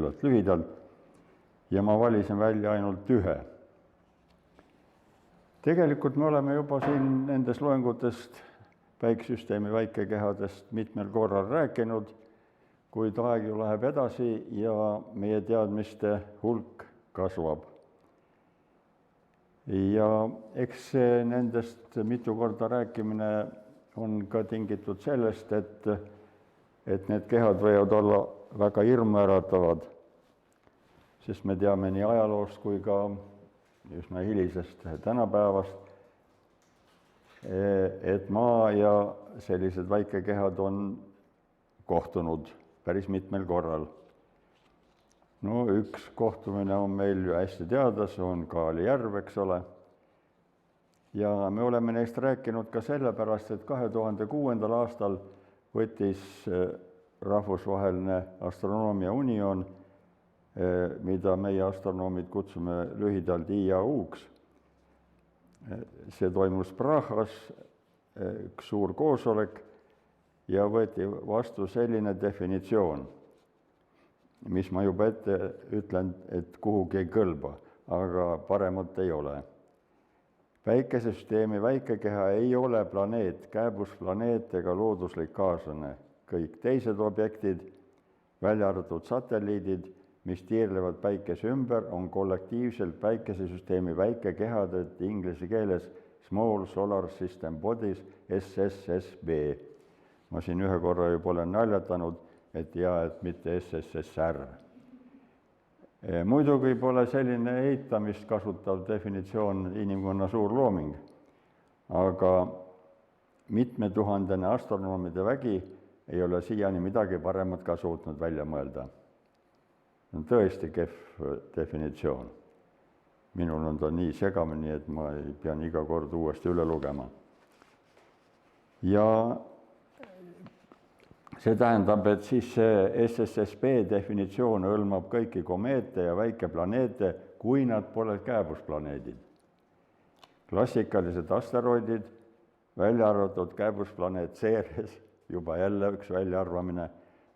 küllalt lühidalt ja ma valisin välja ainult ühe. Tegelikult me oleme juba siin nendes loengutest päikesesüsteemi väikekehadest mitmel korral rääkinud, kuid aeg ju läheb edasi ja meie teadmiste hulk kasvab. Ja eks nendest mitu korda rääkimine on ka tingitud sellest, et need kehad võivad olla väga hirmuäratavad, sest me teame nii ajaloost kui ka üsna hilisest tänapäevast, et Maa ja sellised väikekehad on kohtunud päris mitmel korral. No üks kohtumine on meil ju hästi teada, see on Kaali järv, eks ole. Ja me oleme neist rääkinud ka sellepärast, et 2006. aastal võttis Rahvusvaheline Astronoomia Union, mida meie astronoomid kutsume lühidalt IAU-ks. See toimus Prahas, üks suur koosolek ja võeti vastu selline definitsioon, mis ma juba ette ütlen, et kuhugi ei kõlba, aga paremat ei ole. Päikesesüsteemi väikekeha ei ole planeet, kääbusplaneet ega looduslik kaaslane. Kõik teised objektid, välja arvatud satelliidid, mis tiirlevad päikese ümber, on kollektiivselt päikesesüsteemi väikekehad, inglise keeles Small Solar System Bodies, SSSB. Ma siin ühe korra juba olen naljatanud, et mitte SSSR. Muidugi pole selline eitamist kasutav definitsioon inimkonna suur looming, aga mitmetuhandene astronoomide vägi ei ole siiani midagi paremat ka suutnud välja mõelda. See on tõesti kehv definitsioon. Minul on ta nii segamini, et ma pean iga kord uuesti üle lugema. Ja see tähendab, et siis see SSSB definitsioon hõlmab kõiki komeete ja väikeplaneete, kui nad pole kääbusplaneedid. Klassikalised asteroidid, välja arvatud kääbusplaneet Ceres, juba jälle üks väljaarvamine,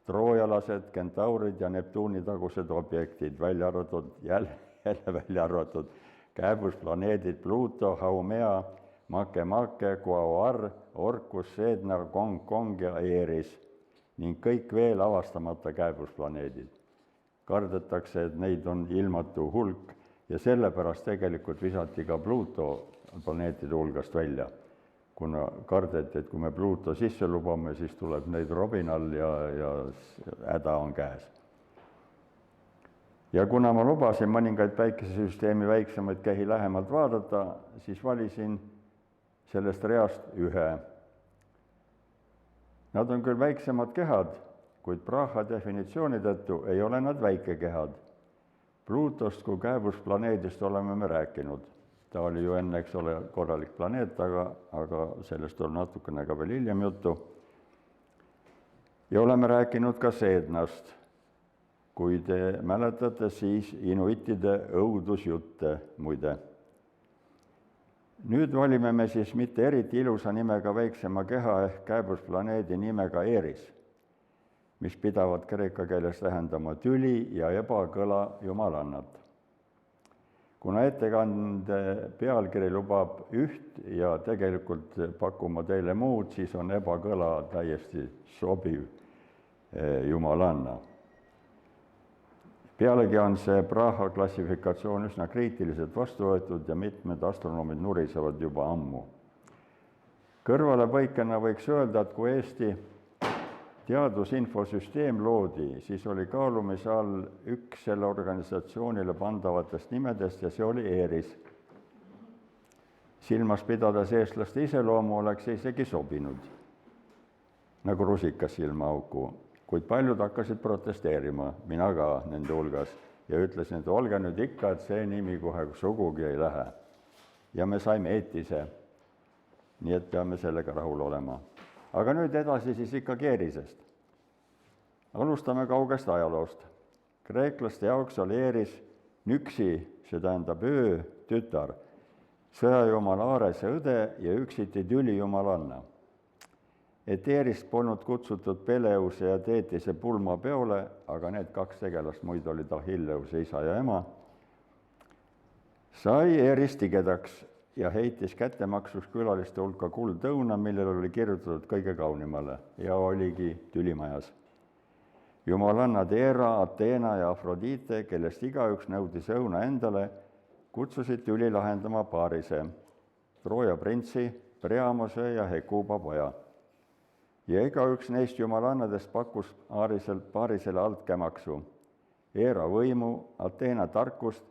troojalased, kentaurid ja Neptuuni tagused objektid, välja arvatud kääbusplaneedid Pluto, Haumea, Makemake, Quaoar, Orcus, Sedna, Kong ja Eris ning kõik veel avastamata kääbusplaneedid. Kardetakse, et neid on ilmatu hulk ja sellepärast tegelikult visati ka Pluto planeetide hulgast välja, kuna kardeti, et kui me Pluto sisse lubame, siis tuleb neid robinal ja häda on käes. Ja kuna ma lubasin mõningaid päikesesüsteemi väiksemaid kehi lähemalt vaadata, siis valisin sellest reast ühe. Nad on küll väiksemad kehad, kuid Praha definitsiooni tõttu ei ole nad väikekehad. Pluutost kui kääbusplaneedist oleme me rääkinud. Ta oli ju enne, eks ole, korralik planeet, aga sellest on natukene ka veel hiljem juttu. Ja oleme rääkinud ka Sednast. Kui te mäletate, siis inuitide õudusjutte muide. Nüüd valime me siis mitte eriti ilusa nimega väiksema keha ehk kääbusplaneedi nimega Eris, mis pidavat kreeka keeles tähendama tüli ja ebakõla jumalannat. Kuna ettekande pealkiri lubab üht ja tegelikult pakkuma teile muud, siis on ebakõla täiesti sobiv jumalanna. Pealegi on see Praha klassifikatsioon üsna kriitiliselt vastu võetud ja mitmed astronoomid nurisevad juba ammu. Kõrvalepõikena võiks öelda, et kui Eesti teadusinfosüsteem loodi, siis oli kaalumise all üks selle organisatsioonile pandavatest nimedest ja see oli Eris. Silmas pidades eestlaste iseloomu oleks isegi sobinud, nagu rusikas silmaauku. Kuid paljud hakkasid protesteerima, mina ka nende hulgas, ja ütlesin, et olge nüüd ikka, et see nimi kohe sugugi ei lähe. Ja me saime eetise, nii et peame sellega rahul olema. Aga nüüd edasi siis ikkagi Erisest. Alustame kaugest ajaloost. Kreeklaste jaoks oli Eris Nüksi, see tähendab öö, tütar, sõjajumala Arese õde ja üksiti tülijumalanna. et Eerist polnud kutsutud Peleuse ja Teetise pulmapeole, aga need 2 tegelast muidu olid Achilleuse isa ja ema, sai Eeris tigedaks ja heitis kättemaksuks külaliste hulka kuldõuna, millel oli kirjutatud kõige kaunimale ja oligi tülimajas. Jumalannad Hera, Ateena ja Afrodite, kellest igaüks nõudis õuna endale, kutsusid tüli lahendama Paarise, Trooja printsi, Priamose ja Hekuba poja. Ja igaüks neist jumalannadest pakkus Paarisele altkäemaksu, Hera võimu, Ateena tarkust,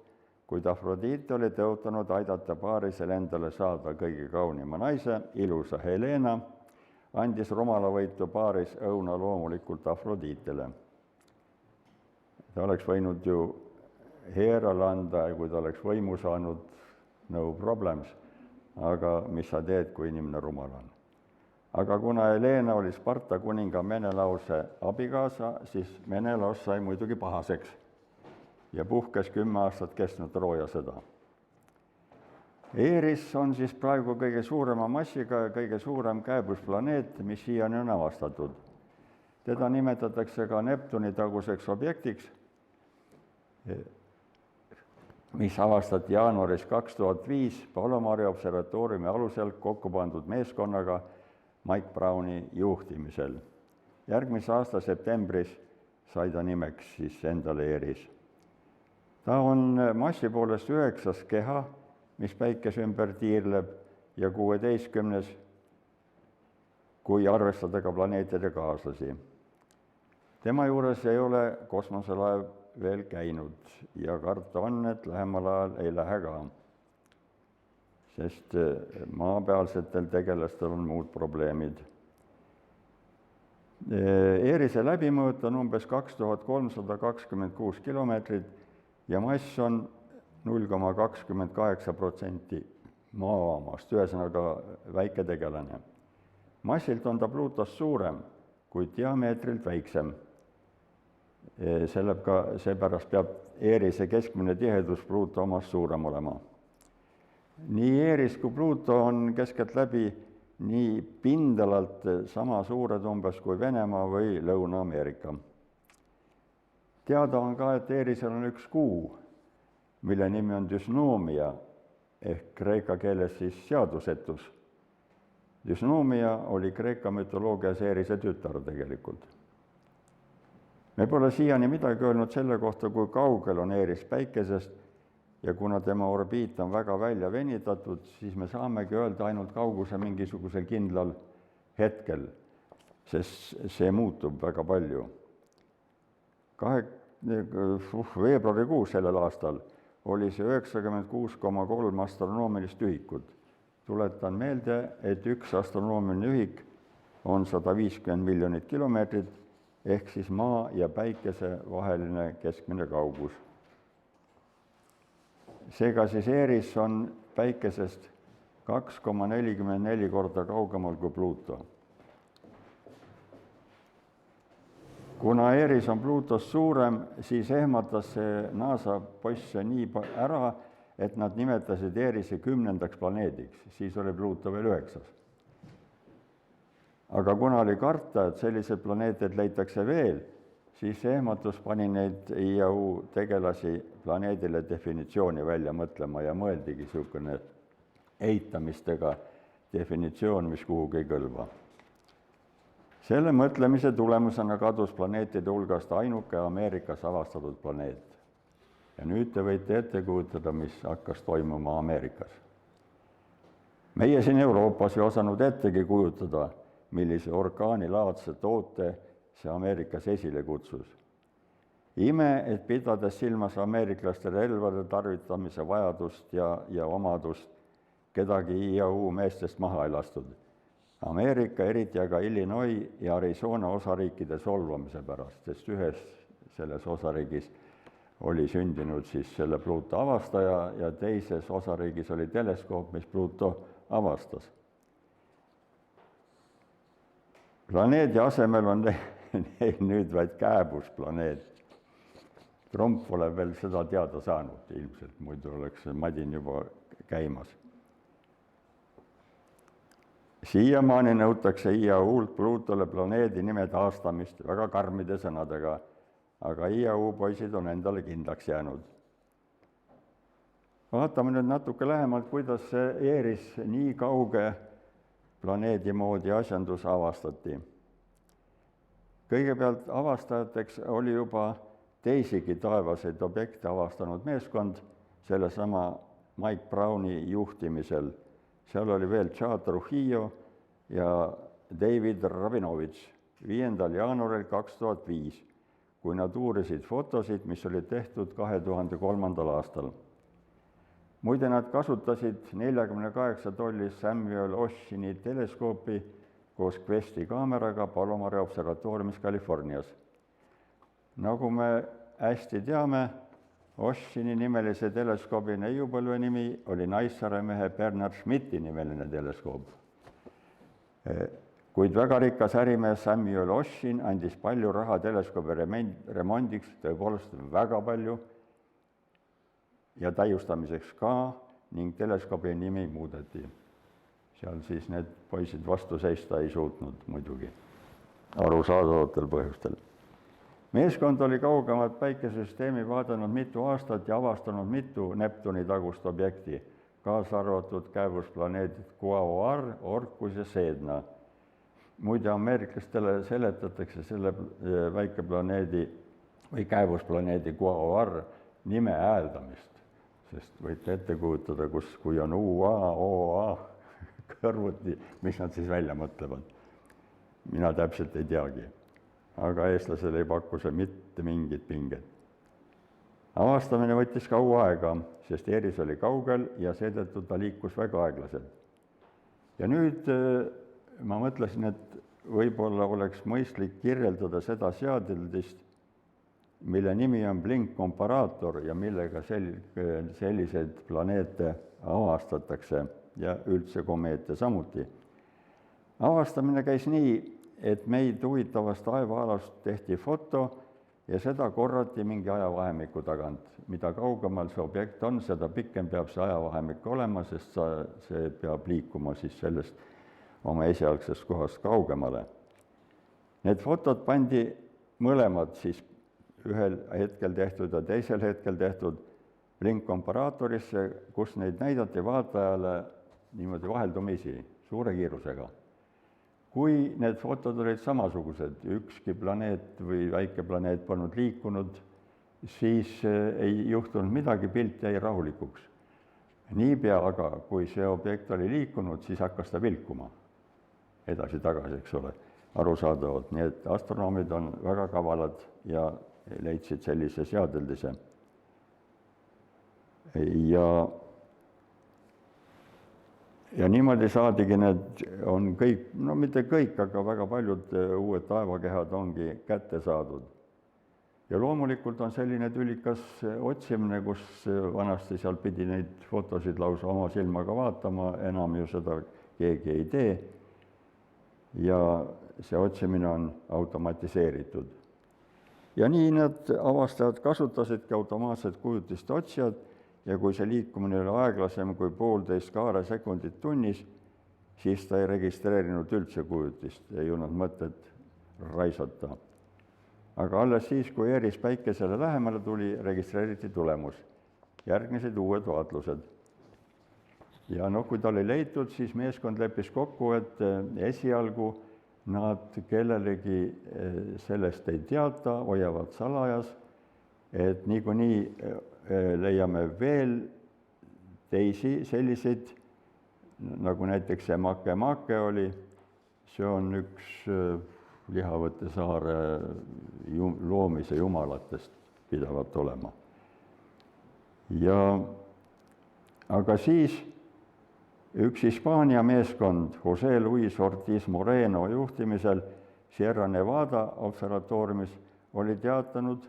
kuid Afrodite oli tõotanud aidata Paarisel endale saada kõige kaunima naise, ilusa Helena, andis rumalavõitu Paaris õuna loomulikult Afroditele. Ta oleks võinud ju Herale anda ja kui ta oleks võimu saanud, no problems, aga mis sa teed, kui inimene rumal on. Aga kuna Helena oli Sparta kuninga Menelause abikaasa, siis Menelaus sai muidugi pahaseks ja puhkes 10 aastat kestnud Trooja sõda. Eeris on siis praegu kõige suurema massiga ja kõige suurem kääbusplaneet, mis siiani on avastatud. Teda nimetatakse ka Neptuni taguseks objektiks, mis avastati jaanuaris 2005 Palomari observatooriumi alusel kokku pandud meeskonnaga Mike Browni juhtimisel. Järgmise aasta septembris sai ta nimeks siis endale Eeris. Ta on massi poolest 9. keha, mis Päikese ümber tiirleb, ja 16. kui arvestada ka planeetide kaaslasi. Tema juures ei ole kosmoselaev veel käinud ja karta on, et lähemal ajal ei lähe ka, sest maapealsetel tegelastel on muud probleemid. Eerise läbimõõt on umbes 2326 kilomeetrit ja mass on 0,28% Maa-maast, ühesõnaga väike tegelane. Massilt on ta Pluutost suurem, kuid diameetrilt väiksem. Seepärast peab Eerise keskmine tihedus Pluuto omast suurem olema. Nii Eeris kui Pluuto on keskeltläbi nii pindalalt sama suured umbes kui Venemaa või Lõuna-Ameerika. Teada on ka, et Eerisel on üks kuu, mille nimi on Dysnomia ehk kreeka keeles siis seadusetus. Dysnomia oli kreeka mütoloogias Eerise tütar tegelikult. Me pole siiani midagi öelnud selle kohta, kui kaugel on Eeris Päikesest ja kuna tema orbiit on väga välja venitatud, siis me saamegi öelda ainult kauguse mingisugusel kindlal hetkel, sest see muutub väga palju. Veebruarikuus sellel aastal oli see 96,3 astronoomilist ühikut. Tuletan meelde, et üks astronoomiline ühik on 150 miljonit kilomeetrit, ehk siis Maa ja Päikese vaheline keskmine kaugus. Seega siis Eeris on Päikesest 2,44 korda kaugemal kui Pluuto. Kuna Eeris on Pluutost suurem, siis ehmatas see NASA poisse nii ära, et nad nimetasid Eerise 10. planeediks, siis oli Pluuto veel 9. Aga kuna oli karta, et sellised planeetid leitakse veel, siis see ehmatus pani neid IAU tegelasi planeedile definitsiooni välja mõtlema ja mõeldigi niisugune eitamistega definitsioon, mis kuhugi ei kõlba. Selle mõtlemise tulemusena kadus planeetide hulgast ainuke Ameerikas avastatud planeet. Ja nüüd te võite ette kujutada, mis hakkas toimuma Ameerikas. Meie siin Euroopas ei osanud ettegi kujutada, millise orkaanilaadse toote see Ameerikas esile kutsus. Ime, et pidades silmas ameeriklaste relvade tarvitamise vajadust ja omadust, kedagi IAU meestest maha ei lastud. Ameerika, eriti aga Illinois ja Arizona osariikide solvamise pärast, sest ühes selles osariigis oli sündinud siis selle Pluuto avastaja ja teises osariigis oli teleskoop, mis Pluuto avastas. Planeedi asemel on neil nüüd vaid kääbusplaneet. Trump pole veel seda teada saanud ilmselt, muidu oleks madin juba käimas. siiamaani nõutakse IAU-lt Plutole planeedi nime taastamist väga karmide sõnadega, aga IAU poisid on endale kindlaks jäänud. Vaatame nüüd natuke lähemalt, kuidas see Eris nii kauge planeedi moodi asjandus avastati. Kõigepealt avastajateks oli juba teisigi taevaseid objekte avastanud meeskond sellesama Mike Browni juhtimisel. Seal oli veel Chad Trujillo ja David Rabinovitš 5. jaanuaril 2005, kui nad uurisid fotosid, mis olid tehtud 2003. aastal. Muide, nad kasutasid 48 tolli Samuel Oshini teleskoopi koos Questi kaameraga Palomari observatooriumis Californias. Nagu me hästi teame, Oshini nimelise teleskoobi neiupõlve nimi oli Naissaare mehe Bernard Schmidti nimeline teleskoop. Kuid väga rikas ärimees Samuel Oshin andis palju raha teleskoobi remondiks, tõepoolest väga palju, ja täiustamiseks ka, ning teleskoobi nimi muudeti. Seal siis need poisid vastu seista ei suutnud muidugi, arusaadavatel põhjustel. Meeskond oli kaugemat päikesesüsteemi vaadanud mitu aastat ja avastanud mitu Neptuni tagust objekti, kaasa arvatud kääbusplaneedid Quaoar, Orcus ja Sedna. Muide, ameeriklastele seletatakse selle väikeplaneedi või kääbusplaneedi Quaoar nime hääldamist, sest võite ette kujutada, kui on UA, OA kõrvuti, mis nad siis välja mõtlevad. Mina täpselt ei teagi. Aga eestlasele ei pakku see mitte mingit pinget. Avastamine võttis kaua aega, sest Eris oli kaugel ja seetõttu ta liikus väga aeglaselt. Ja nüüd ma mõtlesin, et võib-olla oleks mõistlik kirjeldada seda seadeldist, mille nimi on blinkkomparaator ja millega selliseid planeete avastatakse ja üldse komeete samuti. Avastamine käis nii, et meid huvitavast taevaalast tehti foto ja seda korrati mingi ajavahemiku tagant. Mida kaugemal see objekt on, seda pikem peab see ajavahemik olema, sest see peab liikuma siis sellest oma esialgsest kohast kaugemale. Need fotod pandi mõlemad siis ühel hetkel tehtud ja teisel hetkel tehtud blinkkomparaatorisse, kus neid näidati vaatajale niimoodi vaheldumisi, suure kiirusega. Kui need fotod olid samasugused, ükski planeet või väike planeet polnud liikunud, siis ei juhtunud midagi, pilt jäi rahulikuks. Niipea aga, kui see objekt oli liikunud, siis hakkas ta vilkuma edasi-tagasi, eks ole, arusaadavalt. Nii et astronoomid on väga kavalad ja leidsid sellise seadeldise. Ja niimoodi saadigi need on kõik, no mitte kõik, aga väga paljud uued taevakehad ongi kätte saadud. Ja loomulikult on selline tülikas otsimine, kus vanasti seal pidi neid fotosid lausa oma silmaga vaatama, enam ju seda keegi ei tee. Ja see otsimine on automatiseeritud. Ja nii need avastajad kasutasidki automaatset kujutiste otsijad, ja kui see liikumine oli aeglasem kui 1,5 kaaresekundit tunnis, siis ta ei registreerinud üldse kujutist, ei olnud mõtet raisata. Aga alles siis, kui Eris päikesele lähemale tuli, registreeriti tulemus. Järgnesid uued vaatlused. Ja kui ta oli leitud, siis meeskond leppis kokku, et esialgu nad kellelegi sellest ei teata, hoiavad salajas, et niikuinii leiame veel teisi selliseid, nagu näiteks see Make oli, see on üks Lihavõtte saare loomise jumalatest pidavat olema. Aga siis üks Hispaania meeskond Jose Luis Ortiz Moreno juhtimisel Sierra Nevada observatooriumis oli teatanud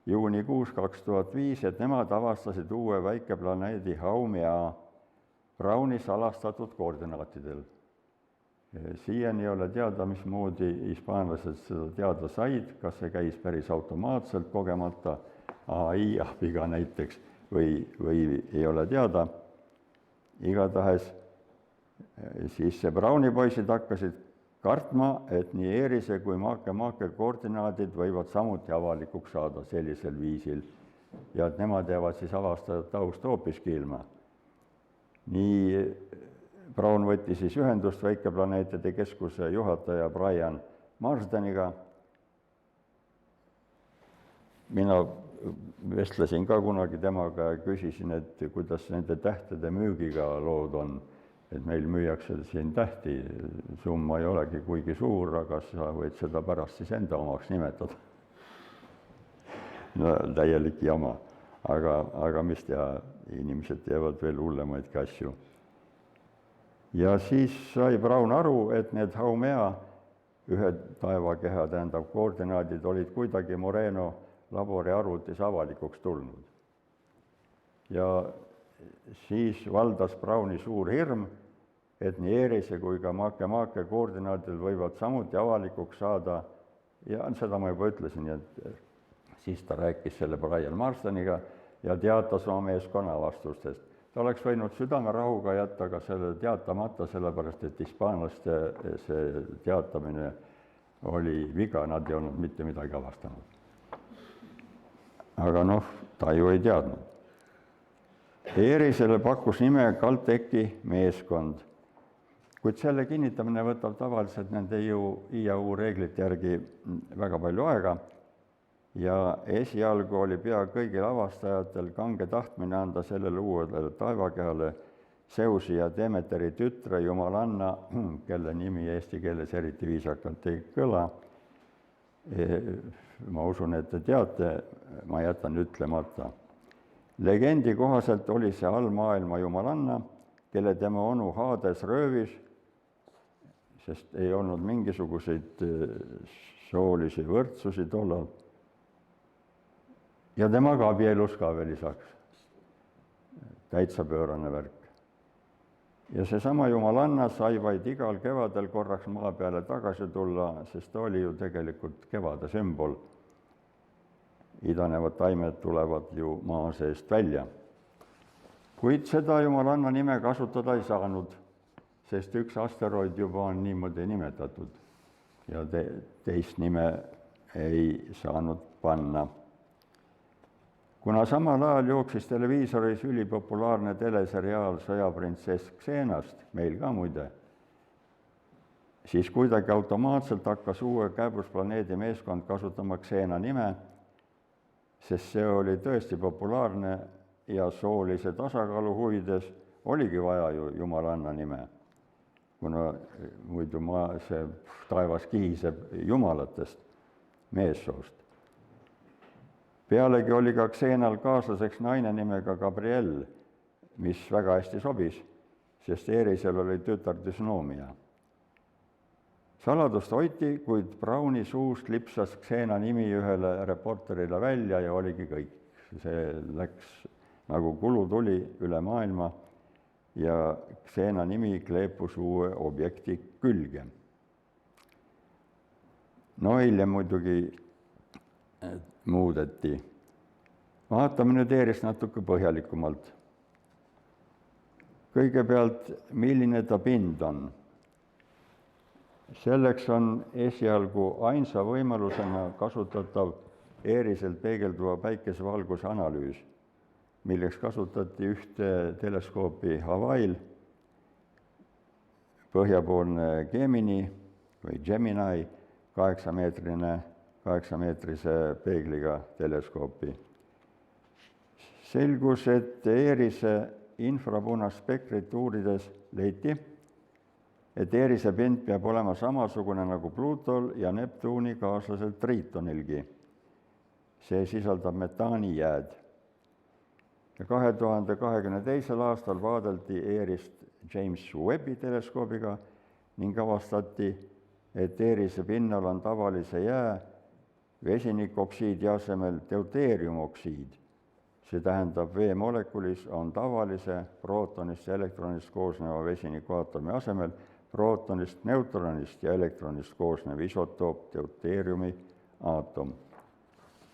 juunikuus 2005, et nemad avastasid uue väikeplaneedi Haumea Browni salastatud koordinaatidel. Siiani ei ole teada, mismoodi hispaanlased seda teada said, kas see käis päris automaatselt, kogemata AI abiga näiteks, või ei ole teada. Igatahes siis see Browni poisid hakkasid kartma, et nii Erise kui Makemake koordinaadid võivad samuti avalikuks saada sellisel viisil ja et nemad jäävad siis avastajate taust hoopiski ilma. Nii Brown võttis siis ühendust Väikeplaneetide Keskuse juhataja Brian Marsdeniga. Mina vestlesin ka kunagi temaga ja küsisin, et kuidas nende tähtede müügiga lood on. Et meil müüakse siin tähti, summa ei olegi kuigi suur, aga sa võid seda pärast siis enda omaks nimetada. No täielik jama, aga mis teha, inimesed teevad veel hullemaidki asju. Ja siis sai Brown aru, et need Haumea ühe taevakeha koordinaadid olid kuidagi Moreno labori arvutis avalikuks tulnud. Ja siis valdas Browni suur hirm, et nii Erise kui ka Makemake koordinaadid võivad samuti avalikuks saada ja seda ma juba ütlesin, et siis ta rääkis selle Brian Marsdeniga ja teatas oma meeskonna vastustest. Ta oleks võinud südamerahuga jätta ka selle teatamata, sellepärast et hispaanlaste see teatamine oli viga, nad ei olnud mitte midagi avastanud. Aga ta ju ei teadnud. Erisele pakkus nime Calteki meeskond, kuid selle kinnitamine võtab tavaliselt nende IAU reeglite järgi väga palju aega ja esialgu oli pea kõigil avastajatel kange tahtmine anda sellele uuele taevakehale Zeusi ja Demeteri tütre Jumalanna, kelle nimi eesti keeles eriti viisakalt ei kõla. Ma usun, et te teate, ma jätan ütlemata. Legendi kohaselt oli see allmaailma Jumalanna, kelle tema onu Hades röövis, sest ei olnud mingisuguseid soolisi võrdsusi tollal. Ja temaga abielus ka veel lisaks. Täitsa pöörane värk. Ja seesama Jumalanna sai vaid igal kevadel korraks maa peale tagasi tulla, sest ta oli ju tegelikult kevade sümbol. Idanevad taimed tulevad ju maa seest välja. Kuid seda Jumalanna nime kasutada ei saanud, sest üks asteroid juba on niimoodi nimetatud ja teist nime ei saanud panna. Kuna samal ajal jooksis televiisoris ülipopulaarne teleseriaal Sõjaprintsess Xenast, meil ka muide, siis kuidagi automaatselt hakkas uue Kääbusplaneedi meeskond kasutama Xena nime, sest see oli tõesti populaarne ja soolise tasakaalu huvides oligi vaja ju Jumalanna nime, kuna muidu see taevas kihiseb jumalatest meessoost. Pealegi oli ka Xenal kaaslaseks naine nimega Gabriel, mis väga hästi sobis, sest Erisel oli tütar Dysnomia. Saladust hoiti, kuid Browni suust lipsas Xena nimi ühele reporterile välja ja oligi kõik. See läks nagu kulutuli üle maailma ja Xena nimi kleepus uue objekti külge. No hiljem muidugi muudeti. Vaatame nüüd Erist natuke põhjalikumalt. Kõigepealt, milline ta pind on? Selleks on esialgu ainsa võimalusena kasutatav Eriselt peegelduva päikesevalguse analüüs, milleks kasutati ühte teleskoopi Hawaii'l, põhjapoolne Gemini või Gemini, 8-meetrise peegliga teleskoopi. Selgus, et Erise infrapunaspektrit uurides leiti, et Erise pind peab olema samasugune nagu Plutol ja Neptuuni kaaslasel Tritonilgi. See sisaldab metaanijääd. Ja 2022. aastal vaadeldi Erist James Webbi teleskoobiga ning avastati, et Erise pinnal on tavalise jää vesinikoksiidi asemel deuteeriumoksiid. See tähendab, veemolekulis on tavalise prootonist ja elektronist koosneva vesinikuaatomi asemel prootonist, neutronist ja elektronist koosnev isotoop deuteeriumi aatom.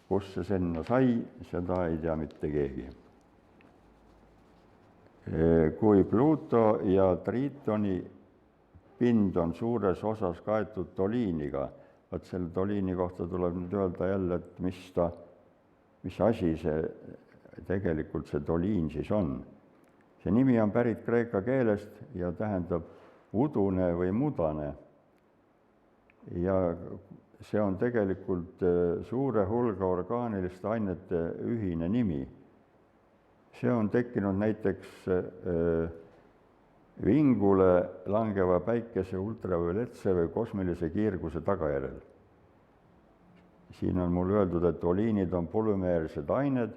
Kus see sinna sai, seda ei tea mitte keegi. Kui Pluto ja Tritoni pind on suures osas kaetud toliiniga. Vaat selle toliini kohta tuleb nüüd öelda jälle, et mis asi see tegelikult see toliin siis on. See nimi on pärit kreeka keelest ja tähendab udune või mudane. Ja see on tegelikult suure hulga orgaaniliste ainete ühine nimi. See on tekkinud näiteks vingule langeva päikese ultravioletse või kosmilise kiirguse tagajärjel. Siin on mul öeldud, et toliinid on polümeersed ained,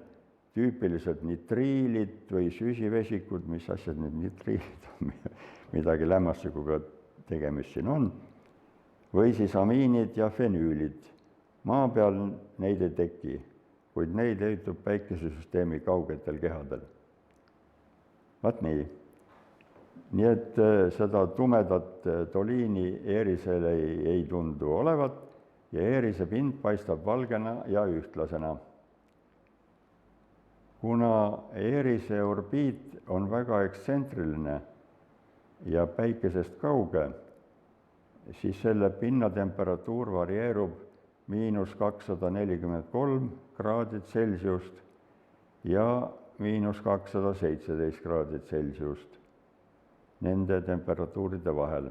tüüpiliselt nitriilid või süsivesikud, mis asjad need nitriilid on, midagi lämmastikuga tegemist siin on, või siis amiinid ja fenüülid. Maa peal neid ei teki, kuid neid leidub päikesesüsteemi kaugetel kehadel. Vaat nii. Nii et seda tumedat toliini Eerisel ei tundu olevat ja Eerise pind paistab valgena ja ühtlasena. Kuna Eerise orbiit on väga ekstsentriline ja päikesest kauge, siis selle pinnatemperatuur varieerub –243 kraadit Celsiust ja –217 kraadit Celsiust nende temperatuuride vahel.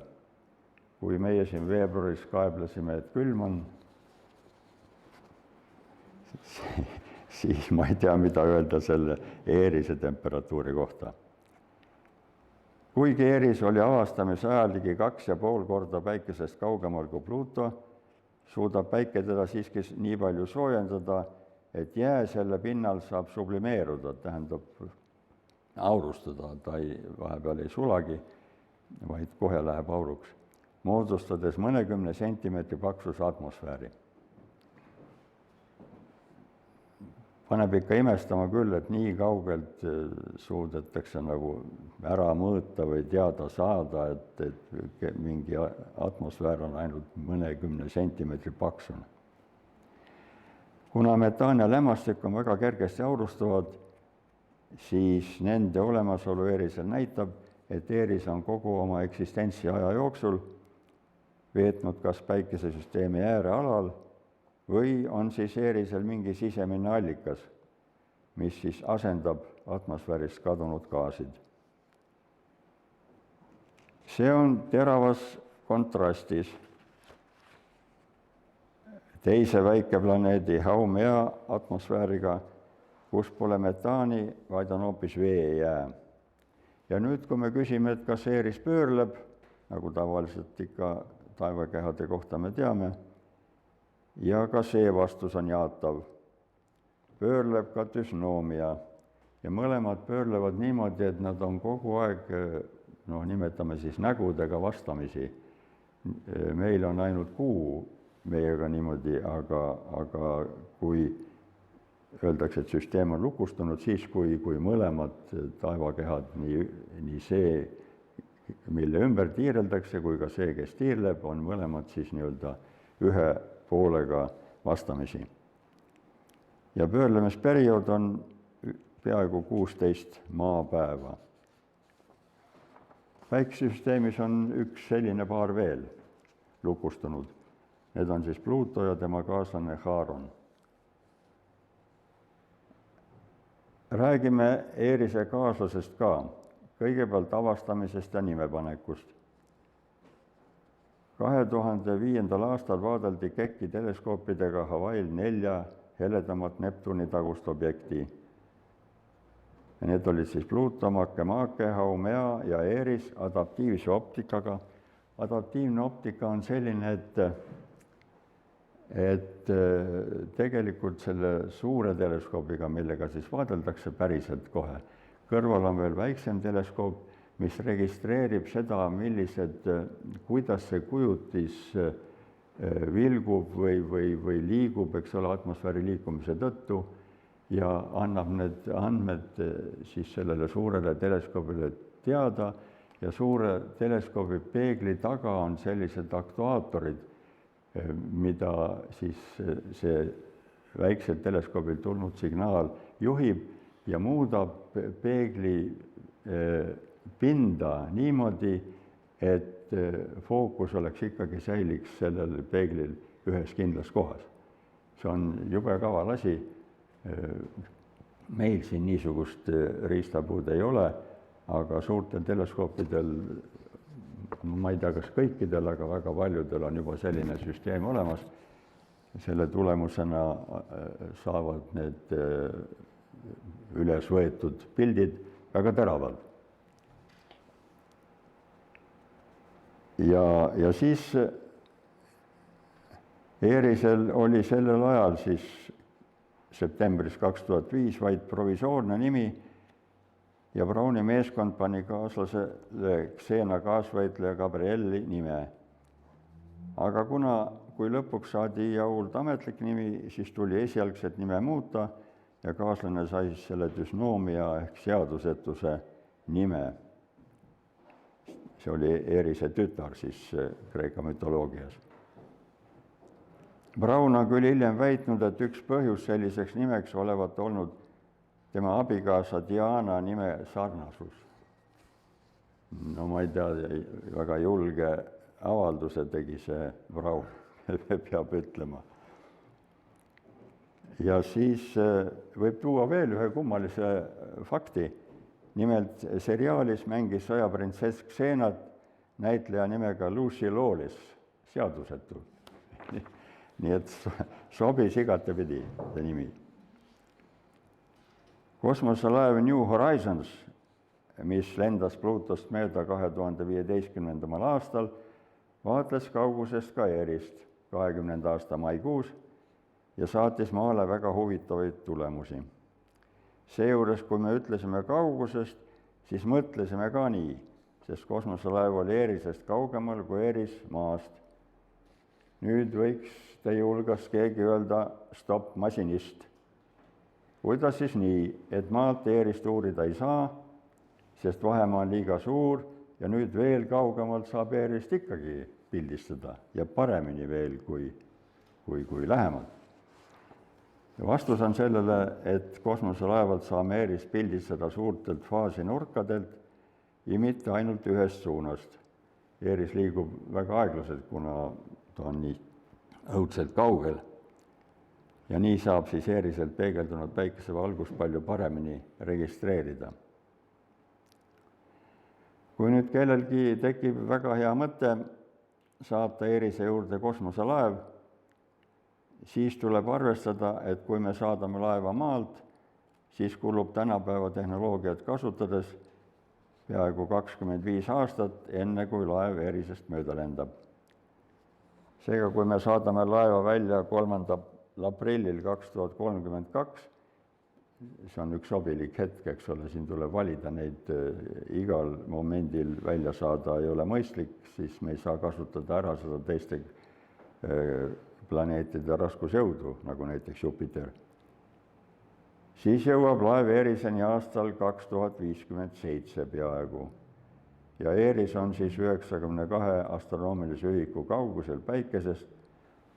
Kui meie siin veebruaris kaeblesime, et külm on, siis ma ei tea, mida öelda selle Eerise temperatuuri kohta. Kuigi Eeris oli avastamise ajal ligi 2,5 korda päikesest kaugemal kui Pluto, suudab päike teda siiski nii palju soojendada, et jää selle pinnal saab sublimeeruda, tähendab aurustada, ta vahepeal ei sulagi, vaid kohe läheb auruks, moodustades mõnekümne sentimeetri paksuse atmosfääri. Paneb ikka imestama küll, et nii kaugelt suudetakse nagu ära mõõta või teada saada, et mingi atmosfäär on ainult mõnekümne sentimeetri paksune. Kuna metaan ja lämmastik on väga kergesti aurustuvad, siis nende olemasolu Eerisel näitab, et Eeris on kogu oma eksistentsi aja jooksul veetnud kas päikesesüsteemi äärealal või on siis Eerisel mingi sisemine allikas, mis siis asendab atmosfäärist kadunud gaasid. See on teravas kontrastis teise väikeplaneedi Haumea atmosfääriga, kus pole metaani, vaid on hoopis veejää. Ja nüüd, kui me küsime, et kas Eeris pöörleb, nagu tavaliselt ikka taevakehade kohta me teame, ja ka see vastus on jaatav. Pöörleb ka düsnoomia ja mõlemad pöörlevad niimoodi, et nad on kogu aeg, nimetame siis nägudega vastamisi. Meil on ainult Kuu meiega niimoodi, aga kui öeldakse, et süsteem on lukustunud siis, kui mõlemad taevakehad, nii see, mille ümber tiireldakse, kui ka see, kes tiirleb, on mõlemad siis nii-öelda ühe poolega vastamisi. Ja pöörlemisperiood on peaaegu 16 maapäeva. Päikesesüsteemis on üks selline paar veel lukustunud. Need on siis Pluto ja tema kaaslane Charon. Räägime Eerise kaaslasest ka, kõigepealt avastamisest ja nimepanekust. 2005. aastal vaadeldi Kecki teleskoopidega Hawaii'l 4 heledamat Neptuni tagust objekti. Need olid siis Pluto, Makemake, Haumea ja Eeris adaptiivse optikaga. Adaptiivne optika on selline, et tegelikult selle suure teleskoobiga, millega siis vaadeldakse päriselt kohe, kõrval on veel väiksem teleskoop, mis registreerib seda, kuidas see kujutis vilgub või liigub, eks ole, atmosfääri liikumise tõttu ja annab need andmed siis sellele suurele teleskoobile teada ja suure teleskoobi peegli taga on sellised aktuaatorid, mida siis see väikselt teleskoobil tulnud signaal juhib ja muudab peegli pinda niimoodi, et fookus oleks ikkagi, säiliks sellel peeglil ühes kindlas kohas. See on jube kaval asi. Meil siin niisugust riistapuud ei ole, aga suurtel teleskoopidel, ma ei tea, kas kõikidel, aga väga paljudel on juba selline süsteem olemas. Selle tulemusena saavad need üles võetud pildid väga teravad. Ja siis ERIS-el oli sellel ajal siis septembris 2005 vaid provisoorne nimi ja Browni meeskond pani kaaslasele Xena kaasvõitleja Gabrielli nime. Aga kui lõpuks saadi IAU-lt ametlik nimi, siis tuli esialgset nime muuta ja kaaslane sai selle düsnoomia ehk seadusetuse nime. See oli ERIS-e tütar siis Kreeka mütoloogias. Brown on küll hiljem väitnud, et üks põhjus selliseks nimeks olevat olnud tema abikaasa Diana nime sarnasus. No ma ei tea, väga julge avalduse tegi see Brown, peab ütlema. Ja siis võib tuua veel ühe kummalise fakti. Nimelt seriaalis mängis sõjaprintsess Xenat näitleja nimega Lucy Lawless, seadusetu. Nii et sobis igatepidi see nimi. Kosmoselaev New Horizons, mis lendas Pluutost mööda 2015. aastal, vaatles kaugusest ka ERIS-t 20. aasta maikuus ja saatis maale väga huvitavaid tulemusi. Seejuures, kui me ütlesime kaugusest, siis mõtlesime ka nii, sest kosmoselaev oli ERIS-est kaugemal kui ERIS maast. Nüüd võiks teie hulgas keegi öelda stopp masinist. Kuidas siis nii, et maalt ERIS-t uurida ei saa, sest vahemaa on liiga suur ja nüüd veel kaugemalt saab ERIS-t ikkagi pildistada ja paremini veel kui lähemalt. Ja vastus on sellele, et kosmoselaevalt saame ERIS pildistada suurtelt faasinurkadelt ja mitte ainult ühest suunast. ERIS liigub väga aeglaselt, kuna ta on nii õudselt kaugel. Ja nii saab siis ERIS-elt peegeldunud päikesevalgust palju paremini registreerida. Kui nüüd kellelgi tekib väga hea mõte saata ERIS-e juurde kosmoselaev, siis tuleb arvestada, et kui me saadame laeva maalt, siis kulub tänapäeva tehnoloogiat kasutades peaaegu 25 aastat, enne kui laev ERIS-est mööda lendab. Seega, kui me saadame laeva välja 3. aprillil 2032, see on üks sobilik hetk, eks ole, siin tuleb valida neid igal momendil välja saada, ei ole mõistlik, siis me ei saa kasutada ära seda teiste planeetide raskusjõudu, nagu näiteks Jupiter. Siis jõuab laev ERIS-eni aastal 2057 peaaegu. Ja ERIS on siis 92 astronoomilise ühiku kaugusel päikesest,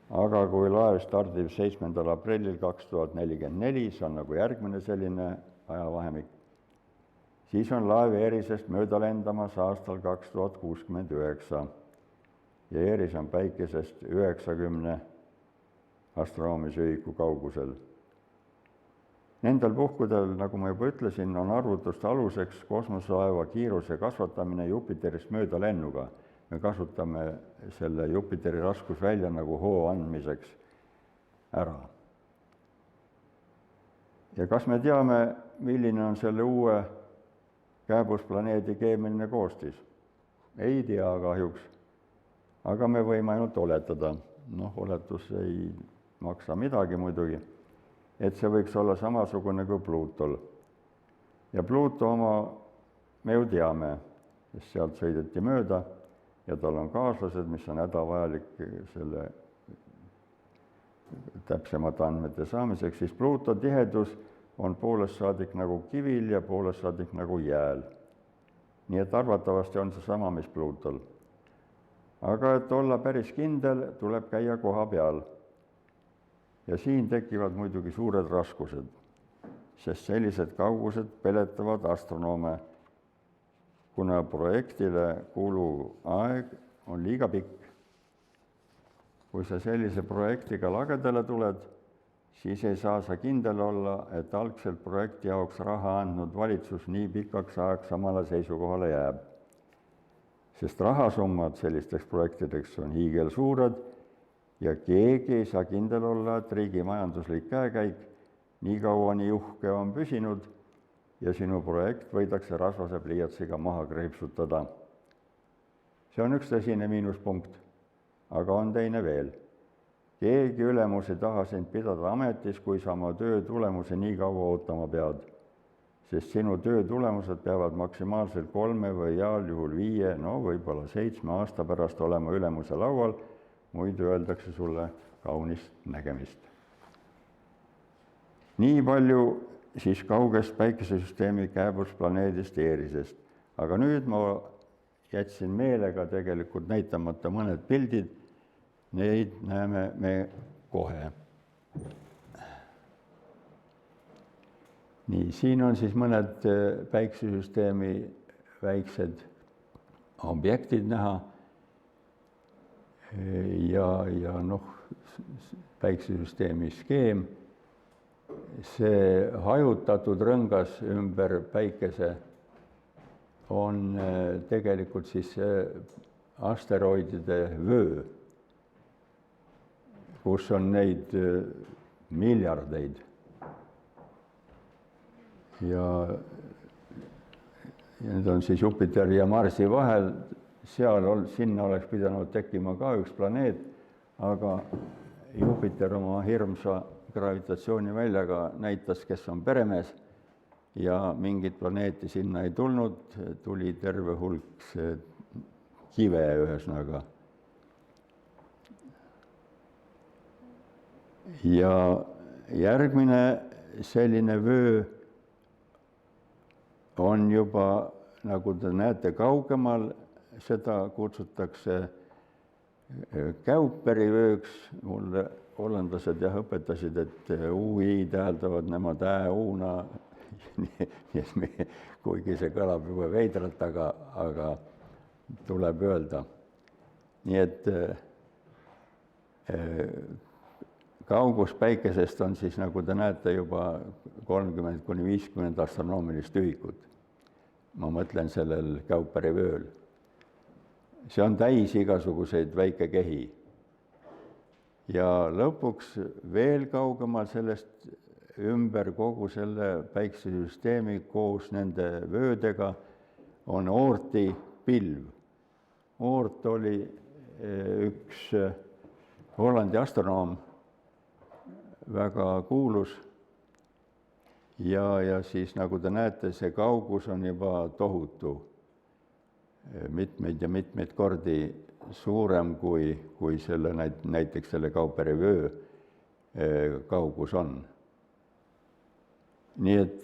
aga kui laev stardib 7. aprillil 2044, see on nagu järgmine selline ajavahemik, siis on laev ERIS-est mööda lendamas aastal 2069 ja ERIS on päikesest 90 astronoomilise ühiku kaugusel. Nendel puhkudel, nagu ma juba ütlesin, on arvutuste aluseks kosmoselaeva kiiruse kasvatamine Jupiterist mööda lennuga. Me kasutame selle Jupiteri raskusvälja nagu hoo andmiseks ära. Ja kas me teame, milline on selle uue kääbusplaneedi keemiline koostis? Ei tea kahjuks, aga me võime ainult oletada. Oletus ei maksa midagi muidugi, et see võiks olla samasugune kui Pluutol. Ja Pluuto oma me ju teame, sest sealt sõideti mööda ja tal on kaaslased, mis on hädavajalik selle täpsemate andmete saamiseks, siis Pluuto tihedus on poolest saadik nagu kivil ja poolest saadik nagu jääl. Nii et arvatavasti on see sama, mis Pluutol. Aga et olla päris kindel, tuleb käia koha peal. Ja siin tekivad muidugi suured raskused, sest sellised kaugused peletavad astronoome. kuna projektile kuluaeg on liiga pikk. Kui sa sellise projektiga lagedale tuled, siis ei saa sa kindel olla, et algselt projekti jaoks raha andnud valitsus nii pikaks ajaks samale seisukohale jääb. Sest rahasummad sellisteks projektideks on hiigelsuured ja keegi ei saa kindel olla, et riigi majanduslik käekäik nii kaua nii uhke on püsinud ja sinu projekt võidakse rasvase pliiatsiga maha kriipsutada. See on üks tõsine miinuspunkt, aga on teine veel. Keegi ülemus ei taha sind pidada ametis, kui sa oma töö tulemusi nii kaua ootama pead. Sest sinu töö tulemused peavad maksimaalselt 3 või heal juhul 5, võib-olla 7 aasta pärast olema ülemuse laual, muidu öeldakse sulle kaunist nägemist. Nii palju siis kaugest päikesesüsteemi kääbusplaneedist Erisest. Aga nüüd ma jätsin meelega tegelikult näitamata mõned pildid, neid näeme me kohe. Nii, siin on siis mõned päikesesüsteemi väiksed objektid näha ja päikesesüsteemi skeem. See hajutatud rõngas ümber päikese on tegelikult siis asteroidide vöö, kus on neid miljardeid. Ja need on siis Jupiteri ja Marsi vahel, sinna oleks pidanud tekkima ka üks planeet, aga Jupiter oma hirmsa gravitatsiooniväljaga näitas, kes on peremees ja mingit planeeti sinna ei tulnud, tuli terve hulk kive ühesõnaga. Ja järgmine selline vöö on juba, nagu te näete kaugemal, seda kutsutakse Käuperi vööks. Mulle hollandlased õpetasid, et UI täheldavad nemad ä-uuna, kuigi see kõlab juba veidralt, aga tuleb öelda. Nii et kaugus päikesest on siis, nagu te näete, juba 30–50 astronoomilist ühikut. Ma mõtlen sellel Käuperi vööl. See on täis igasuguseid väikekehi. Ja lõpuks veel kaugemal sellest ümber kogu selle päikesesüsteemi koos nende vöödega on Oorti pilv. Oort oli üks Hollandi astronoom, väga kuulus ja siis, nagu te näete, see kaugus on juba tohutu, mitmeid ja mitmeid kordi suurem kui selle, näiteks selle Käuperi vöö kaugus on. Nii et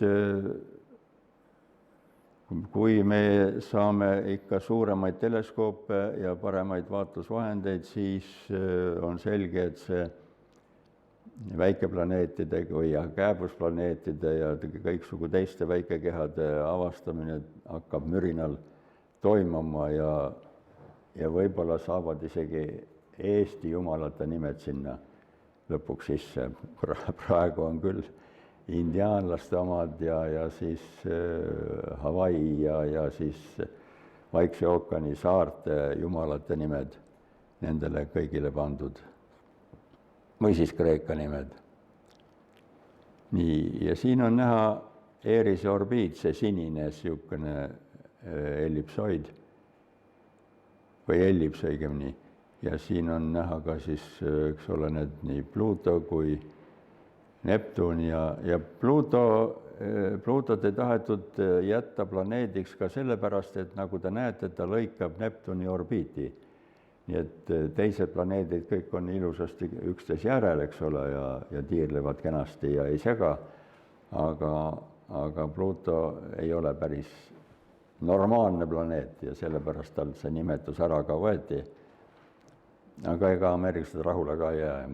kui me saame ikka suuremaid teleskoope ja paremaid vaatlusvahendeid, siis on selge, et see väikeplaneetide või kääbusplaneetide ja kõiksugu teiste väikekehade avastamine hakkab mürinal toimuma ja võib-olla saavad isegi Eesti jumalate nimed sinna lõpuks sisse. Praegu on küll indiaanlaste omad ja siis Hawaii ja siis Vaikse ookeani saarte jumalate nimed nendele kõigile pandud. Või siis Kreeka nimed. Nii, ja siin on näha Erise orbiit, see sinine siukene ellipsoid või ellips õigemini. Ja siin on näha ka siis, eks ole, need nii Pluto kui Neptun ja Plutot ei tahetud jätta planeediks ka sellepärast, et nagu te näete, ta lõikab Neptuni orbiiti. Nii et teised planeedid kõik on ilusasti üksteis järel, eks ole, ja tiirlevad kenasti ja ei sega, aga Pluto ei ole päris normaalne planeet ja sellepärast tal see nimetus ära ka võeti. Aga ega ameeriklased rahule ka ei jää.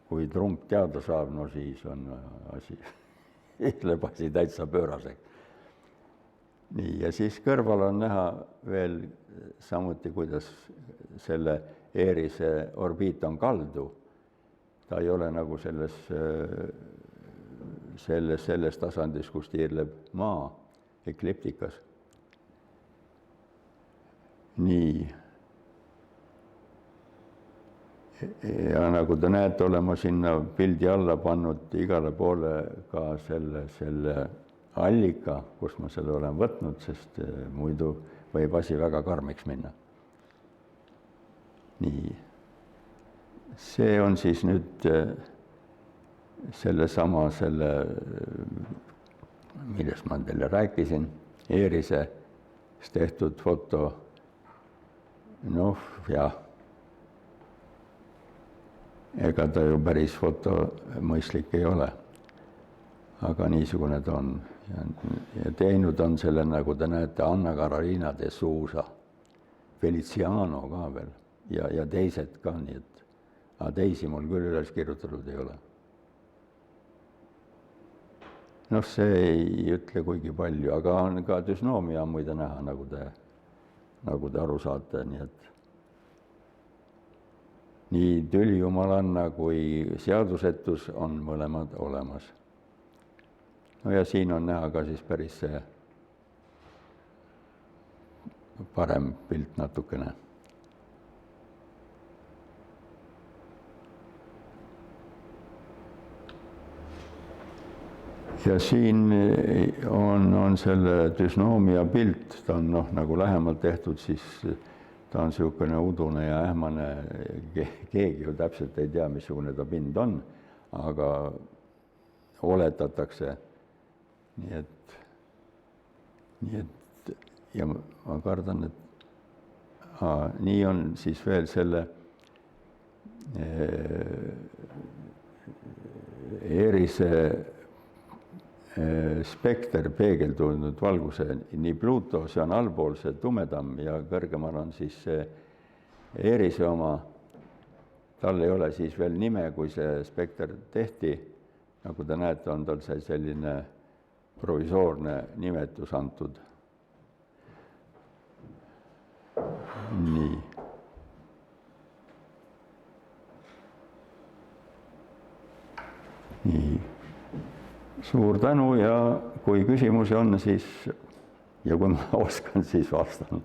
Kui Trump teada saab, no siis on asi, läheb asi täitsa pööraseks. nii, ja siis kõrval on näha veel samuti, kuidas selle Erise orbiit on kaldu. Ta ei ole nagu selles tasandis, kus tiirleb maa, ekliptikas. Nii. Ja nagu te näete, olema sinna pildi alla pannud igale poole ka selle allika, kus ma selle olen võtnud, sest muidu võib asi väga karmiks minna. Nii. See on siis nüüd sellesama, millest ma teile rääkisin, Erisest tehtud foto. Noh, jah. Ega ta ju päris foto mõistlik ei ole. Aga niisugune ta on. Ja teinud on selle, nagu te näete, Anna Carolina de Sousa, Feliciano ka veel ja teised ka, nii et aga teisi mul küll üles kirjutatud ei ole. Noh, see ei ütle kuigi palju, aga on ka düsnoomia muide näha, nagu te aru saate, nii et nii tülijumalanna kui seadusetus on mõlemad olemas. No ja siin on näha ka siis päris see parem pilt natukene. Ja siin on selle düsnoomia pilt, ta on nagu lähemalt tehtud, siis ta on niisugune udune ja ähmane, keegi ju täpselt ei tea, missugune ta pind on, aga oletatakse. Nii et ja ma kardan, et nii on siis veel selle Erise spekter peegeldunud valguse, nii Pluto, see on allpool, see tumedam ja kõrgemal on siis see Erise oma. Tal ei ole siis veel nime, kui see spekter tehti. Nagu te näete, on tal see selline provisoorne nimetus antud. Nii. Nii. Suur tänu ja kui küsimusi on, siis ja kui ma oskan, siis vastan.